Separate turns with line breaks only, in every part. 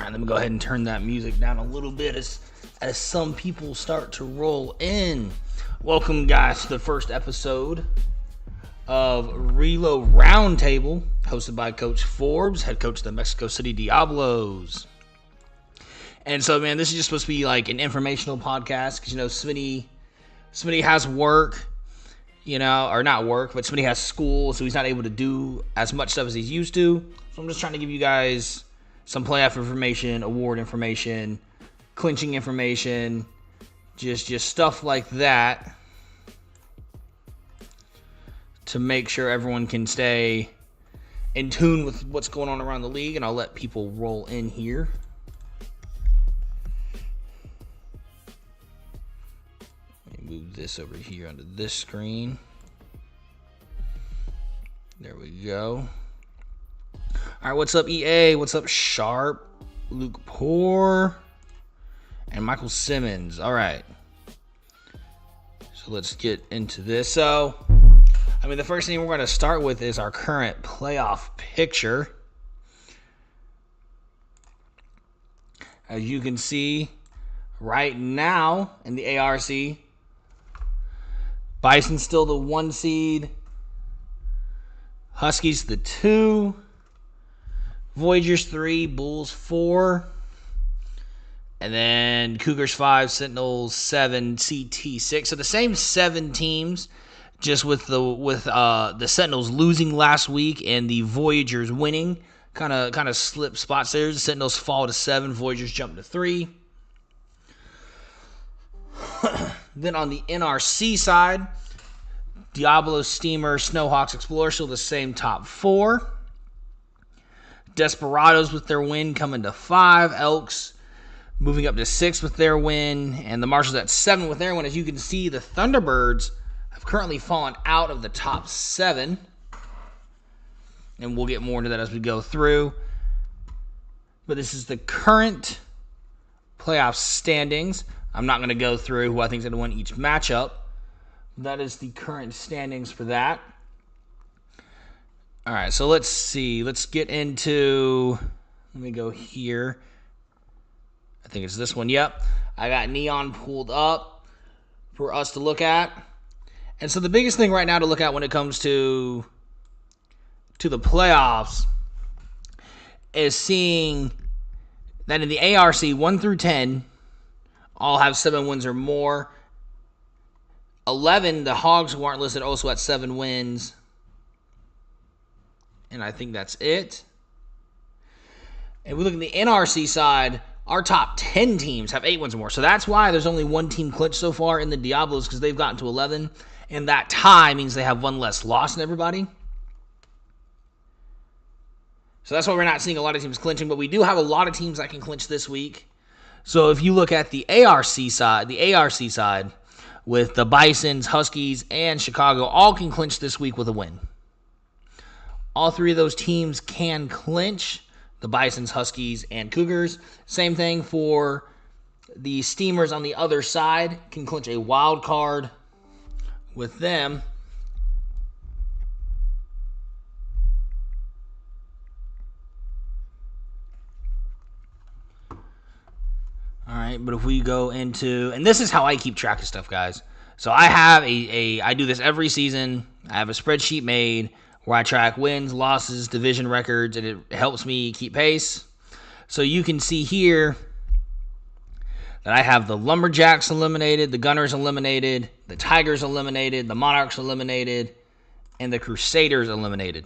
right, let me go ahead and turn that music down a little bit as some people start to roll in. Welcome, guys, to the first episode of Relo Roundtable, hosted by Coach Forbes, head coach of the Mexico City Diablos. And so, man, this is just supposed to be like an informational podcast because, Smitty has work, or not work, but Smitty has school, so he's not able to do as much stuff as he's used to. So I'm just trying to give you guys some playoff information, award information, clinching information, just stuff like that to make sure everyone can stay in tune with what's going on around the league, and I'll let people roll in here. Let me move this over here onto this screen. There we go. All right, what's up, EA? What's up, Sharp, Luke Poor, and Michael Simmons? All right. So let's get into this. So, the first thing we're going to start with is our current playoff picture. As you can see, right now in the ARC, Bison's still the 1 seed. Huskies the 2. Voyagers 3, Bulls 4. And then Cougars 5, Sentinels 7, CT 6. So the same 7 teams, just with the Sentinels losing last week and the Voyagers winning, kind of slip spots there. The Sentinels fall to 7, Voyagers jump to 3. Then on the NRC side, Diablos, Steamer, Snowhawks, Explorer still the same top 4. Desperados with their win coming to 5. Elks moving up to 6 with their win. And the Marshals at 7 with their win. As you can see, the Thunderbirds have currently fallen out of the top 7. And we'll get more into that as we go through. But this is the current playoff standings. I'm not going to go through who I think is going to win each matchup. That is the current standings for that. All right, so let's see. Let's get into, let me go here. I think it's this one. Yep. I got Neon pulled up for us to look at. And so the biggest thing right now to look at when it comes to the playoffs is seeing that in the ARC, 1 through 10 all have 7 wins or more. 11, the Hogs who aren't listed, also at 7 wins. And I think that's it. And we look at the NRC side, our top 10 teams have 8 wins or more. So that's why there's only 1 team clinched so far in the Diablos, because they've gotten to 11. And that tie means they have 1 less loss than everybody. So that's why we're not seeing a lot of teams clinching. But we do have a lot of teams that can clinch this week. So if you look at the ARC side, with the Bisons, Huskies, and Chicago, all can clinch this week with a win. All 3 of those teams can clinch, the Bisons, Huskies, and Cougars. Same thing for the Steamers on the other side, can clinch a wild card with them. All right, but if we go into, and this is how I keep track of stuff, guys. So I have I do this every season. I have a spreadsheet made where I track wins, losses, division records, and it helps me keep pace. So you can see here that I have the Lumberjacks eliminated, the Gunners eliminated, the Tigers eliminated, the Monarchs eliminated, and the Crusaders eliminated.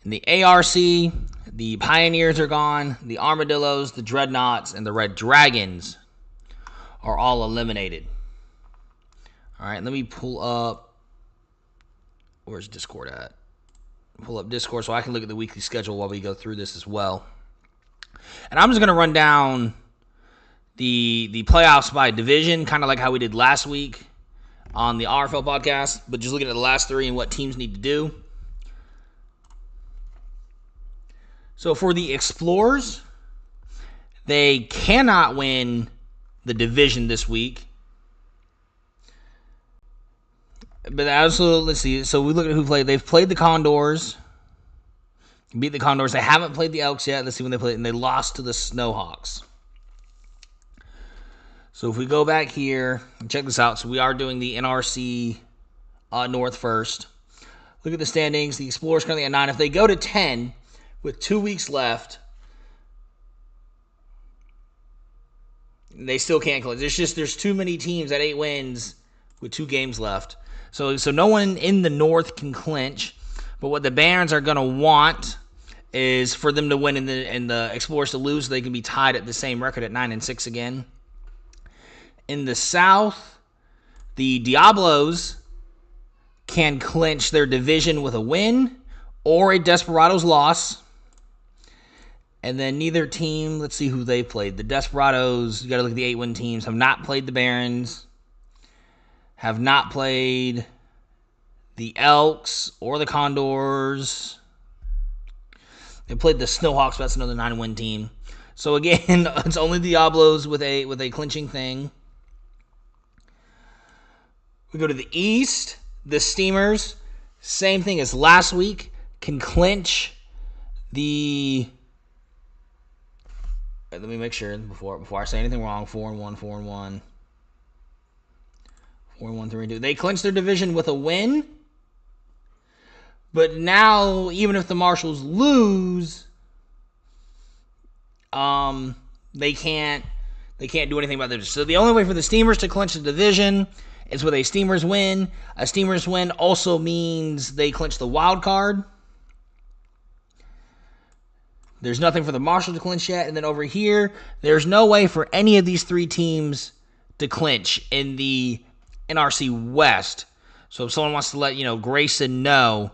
In the ARC, the Pioneers are gone, the Armadillos, the Dreadnoughts, and the Red Dragons are all eliminated. All right, let me pull up, where's Discord at? Pull up Discord so I can look at the weekly schedule while we go through this as well. And I'm just going to run down the playoffs by division, kind of like how we did last week on the RFL podcast, but just looking at the last 3 and what teams need to do. So for the Explorers, they cannot win the division this week. But also, let's see. So we look at who played. They've played the Condors. Beat the Condors. They haven't played the Elks yet. Let's see when they played. And they lost to the Snowhawks. So if we go back here and check this out. So we are doing the NRC North first. Look at the standings. The Explorers currently at 9. If they go to 10 with 2 weeks left, they still can't close. There's too many teams at 8 wins with 2 games left. So no one in the North can clinch. But what the Barons are going to want is for them to win and the Explorers to lose so they can be tied at the same record at 9-6 again. In the South, the Diablos can clinch their division with a win or a Desperados loss. And then neither team, let's see who they played. The Desperados, you got to look at the 8-win teams, have not played the Barons, have not played the Elks or the Condors. They played the Snowhawks, but that's another 9-win team. So again, it's only Diablos with a clinching thing. We go to the East. The Steamers, same thing as last week, can clinch the. Let me make sure before I say anything wrong. 4-1, 4-1, 4-1, 3-2. They clinch their division with a win. But now, even if the Marshals lose, they can't do anything about this. So the only way for the Steamers to clinch the division is with a Steamers win. A Steamers win also means they clinch the wild card. There's nothing for the Marshals to clinch yet. And then over here, there's no way for any of these 3 teams to clinch in the NRC West. So if someone wants to let, Grayson know,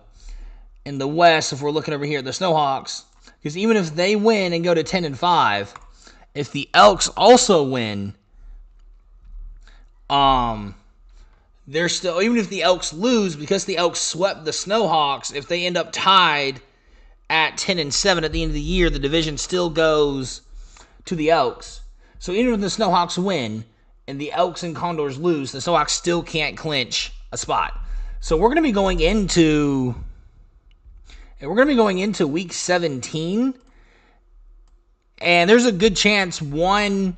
in the West, if we're looking over here at the Snowhawks, because even if they win and go to 10-5, if the Elks also win, they're still, even if the Elks lose, because the Elks swept the Snowhawks, if they end up tied at 10-7 at the end of the year, the division still goes to the Elks. So even if the Snowhawks win and the Elks and Condors lose, the Snowhawks still can't clinch a spot. So we're going to be going into week 17, and there's a good chance 1,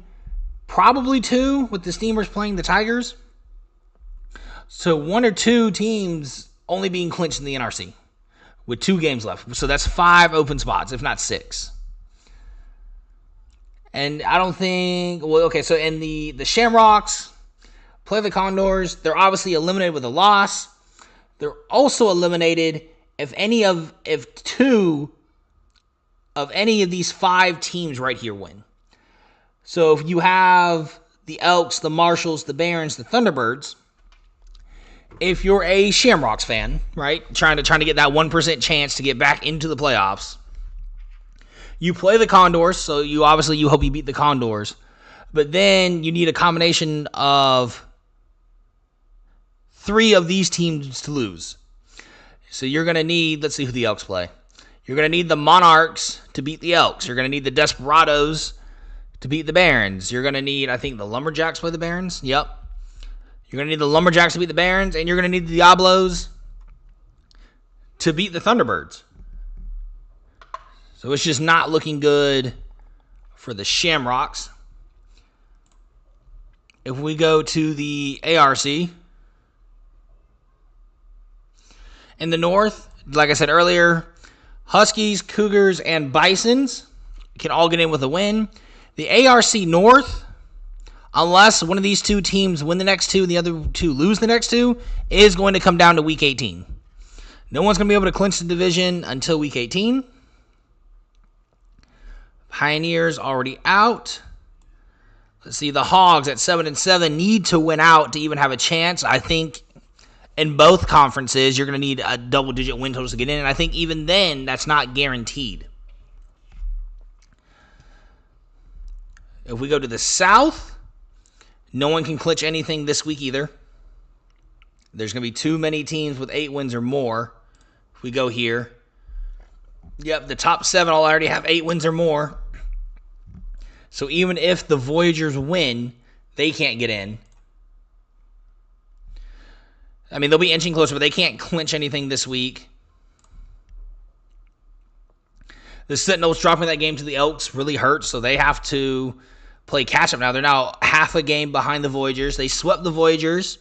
probably 2, with the Steamers playing the Tigers. So 1 or 2 teams only being clinched in the NRC with 2 games left. So that's 5 open spots, if not 6. And I don't think, so in the Shamrocks play the Condors. They're obviously eliminated with a loss. They're also eliminated if 2 of any of these 5 teams right here win. So if you have the Elks, the Marshals, the Barons, the Thunderbirds, if you're a Shamrocks fan, right, trying to get that 1% chance to get back into the playoffs, you play the Condors, so you hope you beat the Condors, but then you need a combination of 3 of these teams to lose. So you're going to need, let's see who the Elks play. You're going to need the Monarchs to beat the Elks. You're going to need the Desperados to beat the Barons. You're going to need, I think, the Lumberjacks play the Barons. Yep. You're going to need the Lumberjacks to beat the Barons, and you're going to need the Diablos to beat the Thunderbirds. So it's just not looking good for the Shamrocks. If we go to the ARC, in the North, like I said earlier, Huskies, Cougars, and Bisons can all get in with a win. The ARC North, unless one of these 2 teams win the next 2 and the other 2 lose the next 2, is going to come down to Week 18. No one's going to be able to clinch the division until Week 18. Pioneers already out. Let's see, the Hogs at 7-7 need to win out to even have a chance. I think in both conferences, you're going to need a double-digit win totals to get in, and I think even then, that's not guaranteed. If we go to the South, no one can clinch anything this week either. There's going to be too many teams with 8 wins or more. If we go here, yep, the top 7 all already have 8 wins or more. So even if the Voyagers win, they can't get in. I mean, they'll be inching closer, but they can't clinch anything this week. The Sentinels dropping that game to the Elks really hurts, so they have to play catch-up now. They're now half a game behind the Voyagers. They swept the Voyagers,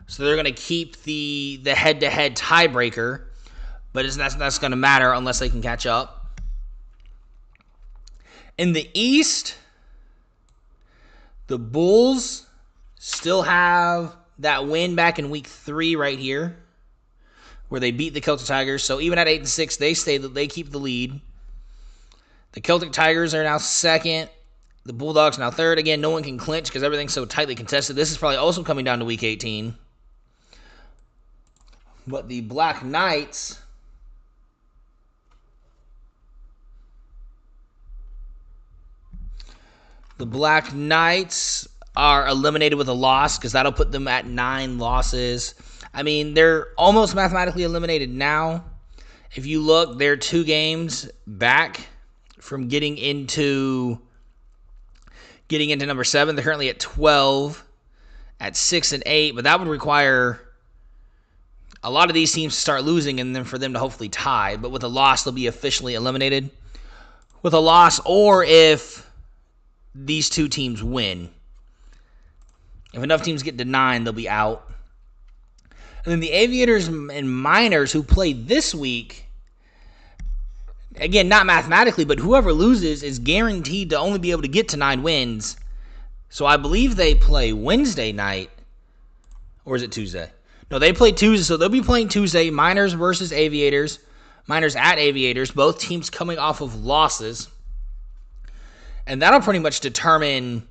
so they're going to keep the head-to-head tiebreaker, but that's going to matter unless they can catch up. In the East, the Bulls still have that win back in week 3 right here, where they beat the Celtic Tigers. So even at 8-6, they keep the lead. The Celtic Tigers are now second. The Bulldogs now third. Again, no one can clinch because everything's so tightly contested. This is probably also coming down to week 18. But the Black Knights are eliminated with a loss because that'll put them at 9 losses. I mean, they're almost mathematically eliminated now. If you look, they're 2 games back from getting into number 7. They're currently at 12, at 6 and 8, but that would require a lot of these teams to start losing and then for them to hopefully tie. But with a loss, they'll be officially eliminated. With a loss, or if these 2 teams win. If enough teams get to 9, they'll be out. And then the Aviators and Miners who played this week, again, not mathematically, but whoever loses is guaranteed to only be able to get to 9 wins. So I believe they play Wednesday night. Or is it Tuesday? No, they play Tuesday, so they'll be playing Tuesday. Miners versus Aviators. Miners at Aviators. Both teams coming off of losses. And that'll pretty much determine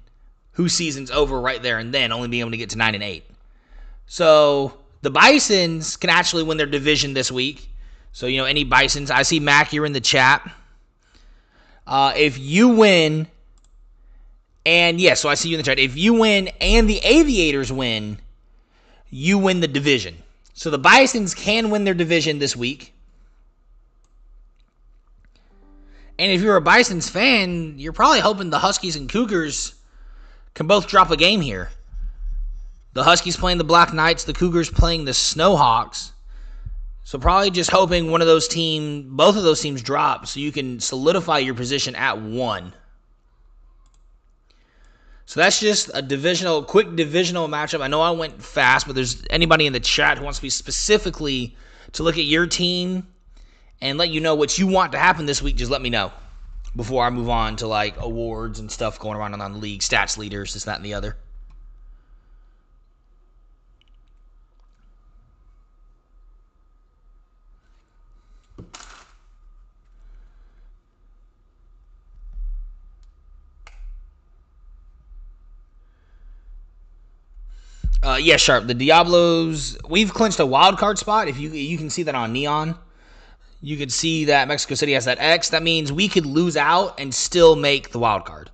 whose season's over right there and then, only being able to get to 9 and 8. So the Bisons can actually win their division this week. So, any Bisons. I see Mac, you're in the chat. If you win, and yes, so I see you in the chat. If you win and the Aviators win, you win the division. So the Bisons can win their division this week. And if you're a Bisons fan, you're probably hoping the Huskies and Cougars can both drop a game here. The Huskies playing the Black Knights, the Cougars playing the Snowhawks. So probably just hoping both of those teams drop so you can solidify your position at 1. So that's just a quick divisional matchup. I know I went fast, but there's anybody in the chat who wants me specifically to look at your team and let you know what you want to happen this week, just let me know before I move on to awards and stuff going around on the league, stats leaders, this, that, and the other. Yeah, Sharp. The Diablos, we've clinched a wild card spot. If you can see that on Neon. You could see that Mexico City has that X. That means we could lose out and still make the wild card.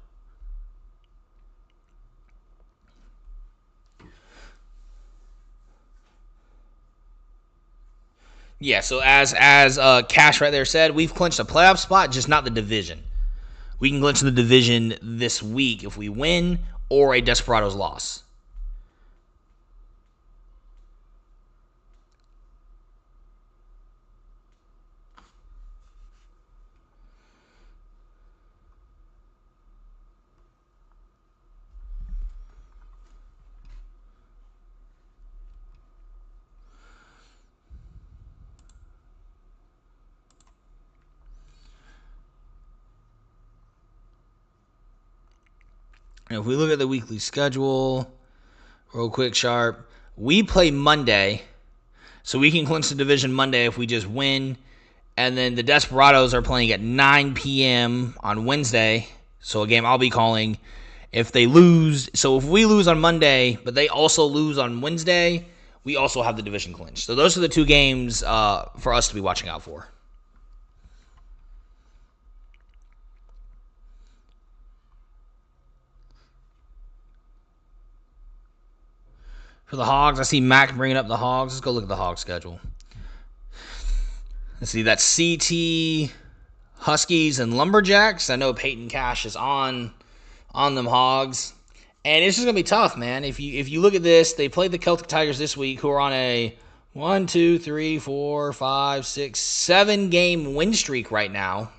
Yeah, so as Cash right there said, we've clinched a playoff spot, just not the division. We can clinch the division this week if we win or a Desperados loss. If we look at the weekly schedule, real quick, Sharp, we play Monday, so we can clinch the division Monday if we just win. And then the Desperados are playing at 9 p.m. on Wednesday, so a game I'll be calling. If they lose, so if we lose on Monday, but they also lose on Wednesday, we also have the division clinched. So those are the 2 games for us to be watching out for. For the Hogs, I see Mac bringing up the Hogs. Let's go look at the Hogs schedule. Let's see, that's CT, Huskies, and Lumberjacks. I know Peyton Cash is on them Hogs. And it's just going to be tough, man. If you look at this, they played the Celtic Tigers this week, who are on a 1, 2, 3, 4, 5, 6, 7 game win streak right now.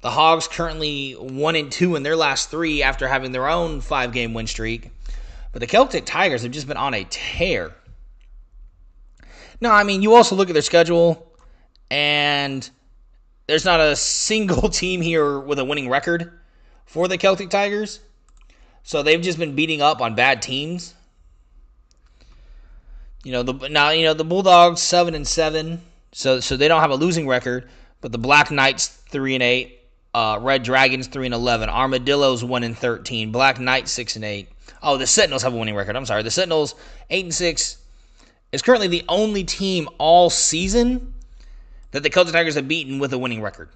The Hogs currently 1-2 in their last 3 after having their own 5-game win streak. But the Celtic Tigers have just been on a tear. No, I mean, you also look at their schedule, and there's not a single team here with a winning record for the Celtic Tigers. So they've just been beating up on bad teams. The Bulldogs 7-7, so they don't have a losing record. But the Black Knights 3-8, Red Dragons 3-11, Armadillos 1-13, Black Knights 6-8. Oh, the Sentinels have a winning record. I'm sorry, the Sentinels 8-6 is currently the only team all season that the Celtic Tigers have beaten with a winning record.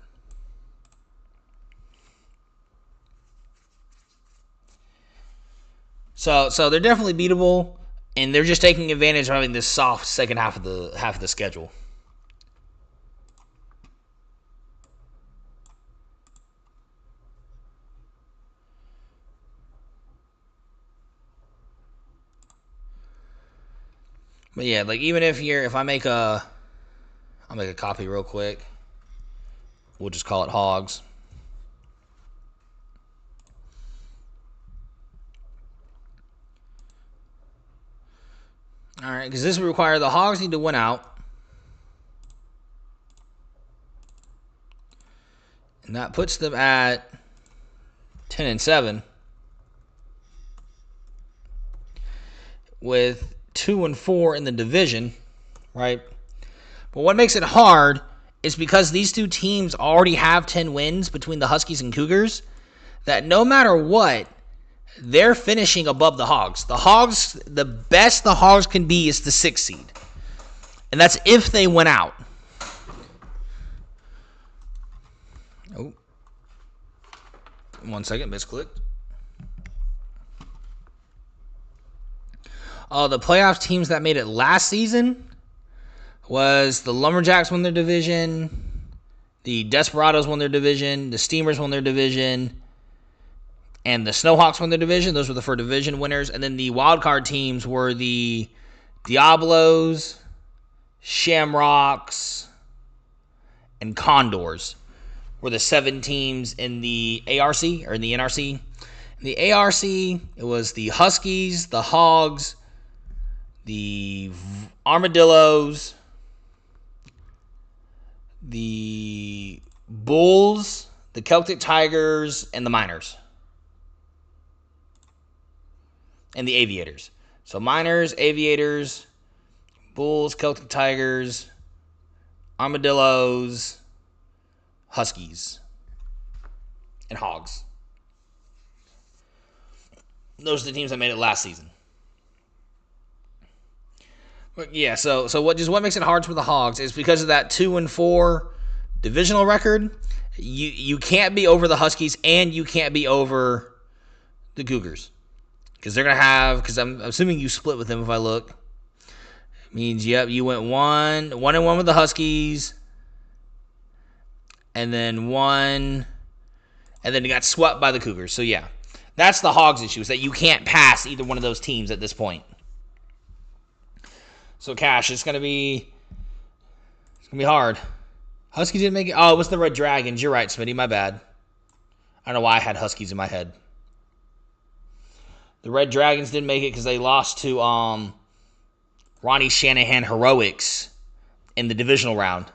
So they're definitely beatable, and they're just taking advantage of having this soft second half of the schedule. But yeah, like even if I make I'll make a copy real quick. We'll just call it Hogs. All right, because this would require the Hogs need to win out. And that puts them at 10-7. With 2-4 in the division, right? But what makes it hard is because these two teams already have 10 wins between the Huskies and Cougars, that no matter what, they're finishing above the Hogs. The Hogs, the best the Hogs can be is the 6th seed. And that's if they win out. Oh. 1 second, misclicked. The playoff teams that made it last season was the Lumberjacks won their division, the Desperados won their division, the Steamers won their division, and the Snowhawks won their division. Those were the 4 division winners. And then the wild card teams were the Diablos, Shamrocks, and Condors were the 7 teams in the ARC, or in the NRC. In the ARC, it was the Huskies, the Hogs, the Armadillos, the Bulls, the Celtic Tigers, and the Miners. And the Aviators. So Miners, Aviators, Bulls, Celtic Tigers, Armadillos, Huskies, and Hogs. Those are the teams that made it last season. But yeah, so what makes it hard for the Hogs is because of that 2-4 divisional record. You can't be over the Huskies and you can't be over the Cougars. Because they're going to have, because I'm assuming you split with them if I look. It means, yep, you went 1-1 with the Huskies. And then 1, and then you got swept by the Cougars. So yeah, that's the Hogs issue, is that you can't pass either one of those teams at this point. So Cash, it's gonna be hard. Huskies didn't make it. Oh, it was the Red Dragons. You're right, Smitty. My bad. I don't know why I had Huskies in my head. The Red Dragons didn't make it because they lost to Ronnie Shanahan Heroics in the divisional round.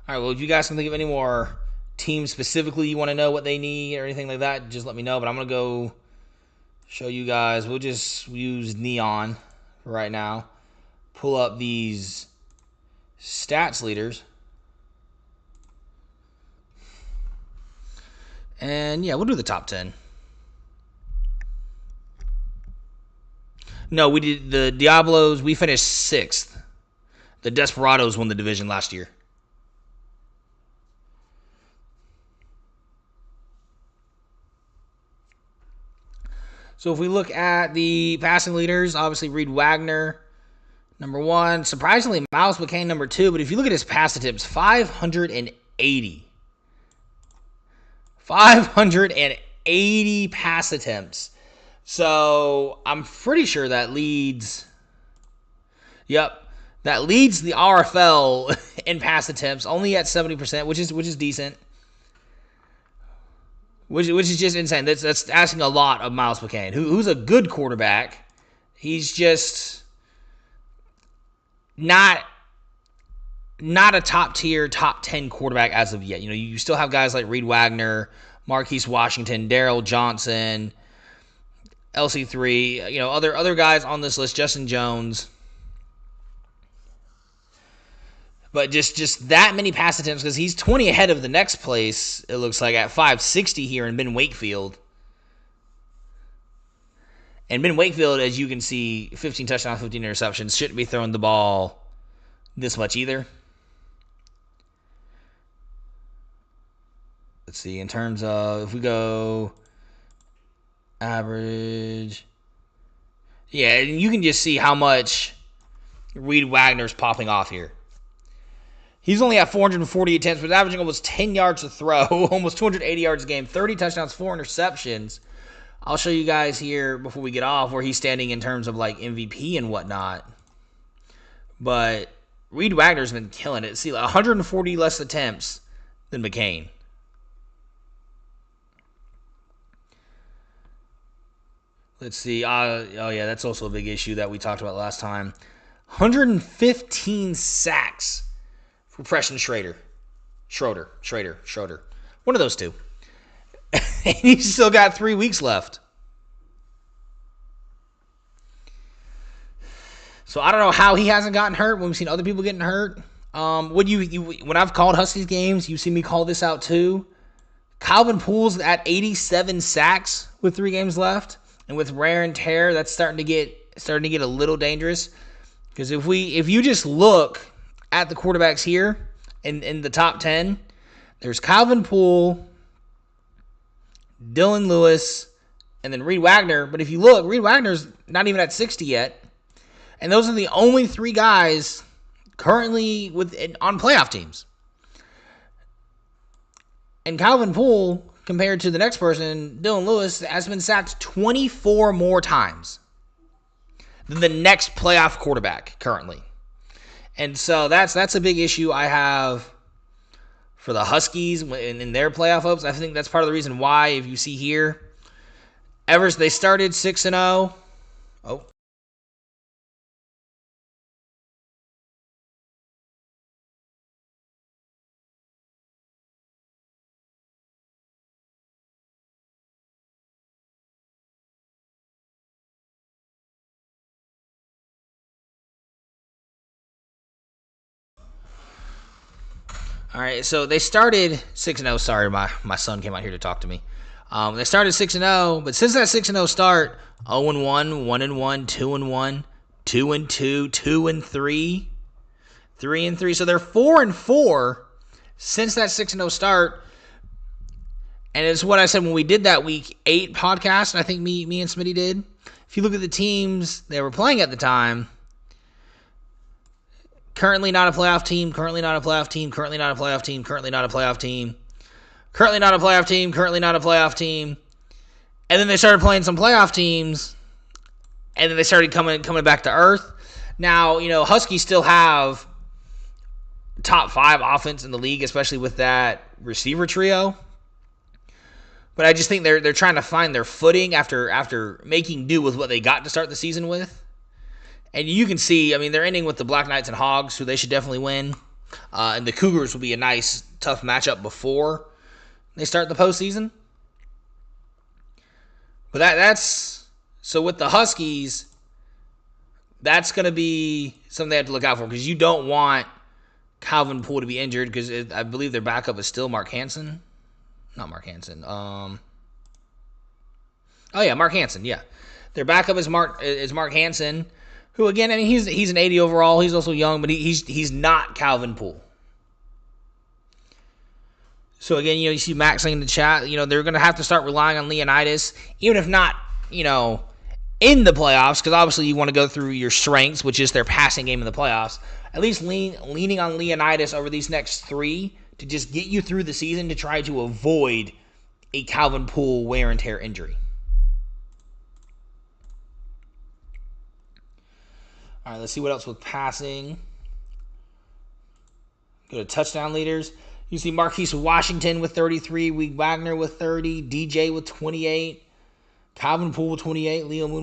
All right, well, if you guys can think of any more teams specifically you want to know what they need or anything like that, just let me know. But I'm going to go show you guys. We'll just use Neon for right now. Pull up these stats leaders. And, yeah, we'll do the top 10. No, we did the Diablos. We finished 6th. The Desperados won the division last year. So if we look at the passing leaders, obviously Reed Wagner, number 1. Surprisingly, Miles McCain, number 2. But if you look at his pass attempts, 580. 580 pass attempts. So I'm pretty sure that leads. Yep, that leads the RFL in pass attempts, only at 70%, which is decent. Which is just insane. That's asking a lot of Miles McCain, who's a good quarterback. He's just not a top tier, top 10 quarterback as of yet. You still have guys like Reed Wagner, Marquise Washington, Darrell Johnson, LC3. Other guys on this list, Justin Jones. But just that many pass attempts, because he's 20 ahead of the next place, it looks like, at 560 here in Ben Wakefield. And Ben Wakefield, as you can see, 15 touchdowns, 15 interceptions, shouldn't be throwing the ball this much either. Let's see, in terms of, if we go average, yeah, and you can just see how much Reed Wagner's popping off here. He's only at 440 attempts, but averaging almost 10 yards to throw, almost 280 yards a game, 30 touchdowns, 4 interceptions. I'll show you guys here before we get off where he's standing in terms of like MVP and whatnot. But Reed Wagner's been killing it. See, 140 less attempts than McCain. Let's see. Oh, yeah, that's also a big issue that we talked about last time. 115 sacks for Preston Schrader. One of those two. And he's still got 3 weeks left. So I don't know how he hasn't gotten hurt when we've seen other people getting hurt. When I've called Huskies games, you see me call this out too. Calvin Poole's at 87 sacks with 3 games left. And with wear and tear, that's starting to get a little dangerous. Because if you just look at the quarterbacks here in the top 10, there's Calvin Poole, Dylan Lewis, and then Reed Wagner. But if you look, Reed Wagner's not even at 60 yet. And those are the only 3 guys currently on playoff teams. And Calvin Poole, compared to the next person, Dylan Lewis, has been sacked 24 more times than the next playoff quarterback currently. And so that's a big issue I have for the Huskies in their playoff hopes. I think that's part of the reason why, if you see here, they started 6-0. Oh. All right, so they started 6-0. Sorry, my son came out here to talk to me. They started 6-0, but since that 6-0 start, 0-1, 1-1, 2-1, 2-2, 2-3, 3-3. So they're 4-4 since that 6-0 start. And it's what I said when we did that Week 8 podcast, and I think me and Smitty did. If you look at the teams they were playing at the time, currently not a playoff team, currently not a playoff team, currently not a playoff team, currently not a playoff team, currently not a playoff team, currently not a playoff team. And then they started playing some playoff teams, and then they started coming back to earth. Now, Huskies still have top 5 offense in the league, especially with that receiver trio. But I just think they're trying to find their footing after making do with what they got to start the season with. And you can see, they're ending with the Black Knights and Hogs, who they should definitely win. And the Cougars will be a nice, tough matchup before they start the postseason. But that's so with the Huskies, that's going to be something they have to look out for, because you don't want Calvin Poole to be injured, because I believe their backup is still Mark Hansen. Not Mark Hansen. Mark Hansen. Yeah, their backup is Mark Hansen. Who again? He's an 80 overall. He's also young, but he's not Calvin Poole. So again, you see Max saying in the chat, they're going to have to start relying on Leonidas, even if not, in the playoffs, because obviously you want to go through your strengths, which is their passing game in the playoffs. At least leaning on Leonidas over these next 3 to just get you through the season to try to avoid a Calvin Poole wear and tear injury. All right, let's see what else with passing. Go to touchdown leaders. You see Marquise Washington with 33, Wagner with 30, DJ with 28, Calvin Poole with 28, Leo Moon